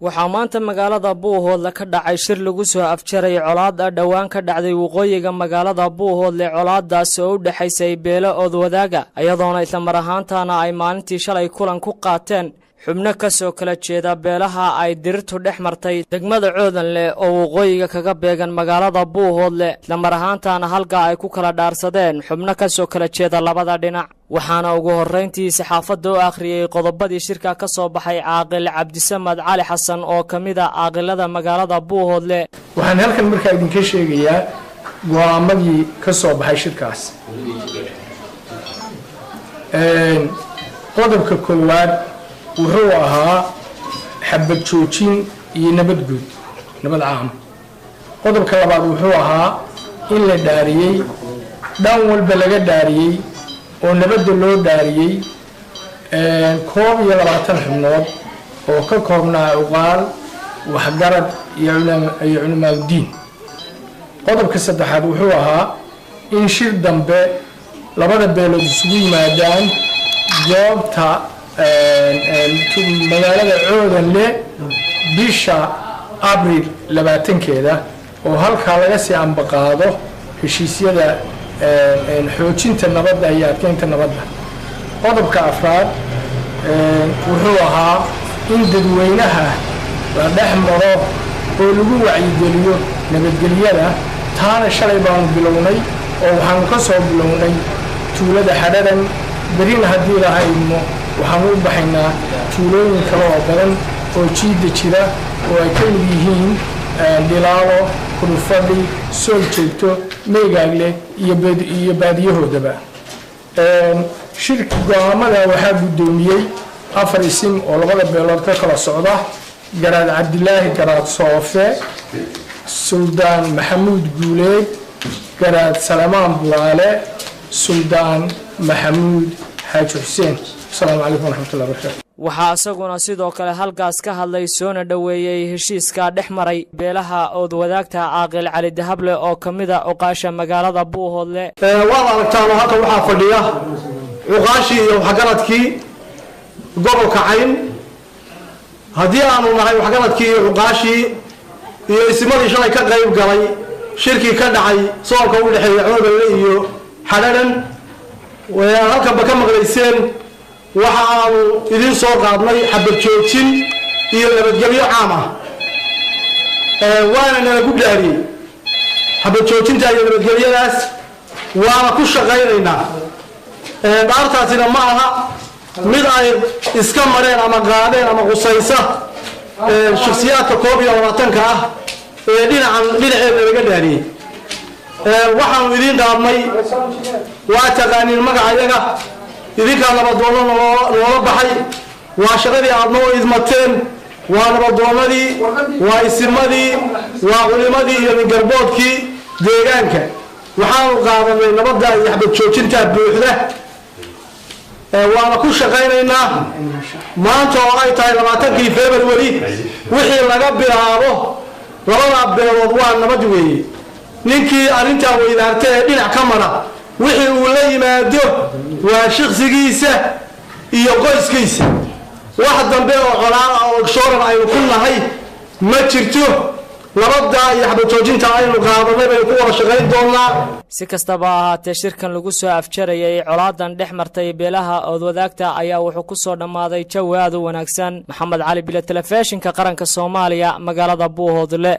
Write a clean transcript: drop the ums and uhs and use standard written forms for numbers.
waxaa maanta magaalada Buuhoodle ka dhacay shir lagu soo afjaray colaad dhawaan ka dhacday waqooyiga magaalada Buuhoodle colaadaas oo u dhaxaysay beelo odwadaaga ayadoona isla mar ahaantaana ay maalintii shalay kulan ku qaateen xubno ka soo kala jeeda beelaha ay dirirtu dhex martay degmada Coodanle oo waqooyiga kaga beegan magaalada Buuhoodle isla mar ahaantaana halka ay ku kala dhaarsadeen xubno ka soo kala jeeda labada dhinac waxaana ugu horeyntii saxaafadda u akhriyay qodobadii shirka ka soo baxay caaqil Cabdisamad Cali Xasan oo kamid ah caaqilada magaalada Buuhoodle waxaan halkan markaa idinka sheegayaa go'aamadii ka soo baxay shirkaas qodobka koowaad wuxuu ahaa xabad joojin iyo nabad guud nabad caam qodobka labaad wuxuu ahaa in la dhaariyay dhan walba laga dhaariyay oo nabadda loo dhaariyay 22 xubnood oo ka koobnaa uqaal waxgarad iyo culimaadudiin qodobka saddexaad wuxuu ahaa in shir dambe labada beelood isugu yimaadaan goobta magaalada Coodanle bisha Abriil 20keeda oo halka laga sii ambaqaado heshiisyada xoojinta nabadda iyo adkeynta nabadda qodobka afraad wuxuu ahaa in dadweynaha la dhex maro oo lagu wacyigeliyo nabadgelyada taana shalay baan bilownay oo waxaan ka soo bilownay tuulada Xadhadan berina haddii la hayno waxaan u baxaynaa tuulooyin kale oo badan oo jiida jira oo ay ka mid yihiin Dilaalo Kurfadhi Sool Joogto Meegaagle iyo baadiyahoodaba shirka go'aamada waxaa gudoomiyay 4 isim oo labada beelood ka kala socda Garaad Cabdilaahi Garaad Soofe Suldaan Maxamuud Guuleed Garaad Salamaan Buraale Suldaan Maxamuud Xaaji Xuseen السلام عليكم ورحمة الله وبركاته waxaa asaguna sidoo kale halkaas ka hadlay soona dhaweeyay heshiiska dhexmaray beelaha odwadaagta caaqil Cali Dahable oo kamida uqaasha magaalada Buuhoodle waa aragtaan halka waxa fadhiya uqaashi iyo waxgaradkii gobolka Cayn hadii aanu nahay waxgaradkii iyo uqaashi iyo ismadii shalay ka qayb galay shirkii ka dhacay soolka u dhaxeeya Coodanle iyo Xadhadan waa halka ba ka maqlayseen waxaanu idin soo qaadnay xabad joojin iyo nabadgelyo caam ah waana lagu dhaariyay xabad joojinta iyo nabadgelyadaas waana ku shaqaynaynaa dhaartaasina ma aha mid ay iska mareen ama qaadeen ama qusaysa shakhsiyaadka 22 ah ee dhinaceeda laga dhaariyay waxaanu idin dhaarnay waa taqaaniin magacayaga idinka nabadoonno loola baxay waa shaqadii aad noo idmateen waa nabadoonnadii waa isimadii waa culimadii iyo garboodkii deegaanka waxaanu qaadanay nabadda iyo xabad joojinta buuxda waana ku shaqaynaynaa maanta oo ay tahay 20kii February wixii laga bilaabo labada beelood waa nabad weeye ninkii arinta weydaartay dhinac ka mara wixii uu la yimaado waa shakhsigiisa iyo qoyskiisa wax dambe oo colaad oo shooran ay ku nahay ma jirto labada iyo xabad joojinta aynu qaadanay bay ku wada shaqayn doonaa si kastaba ahaatee shirkan lagu soo afjarayay colaadan dhex martay beelaha odwadaagta ayaa wuxuu ku soo dhamaaday jawi aad u wanaagsan Maxamed Cali Bila telefishinka qaranka Soomaaliya magaalada Buuhoodle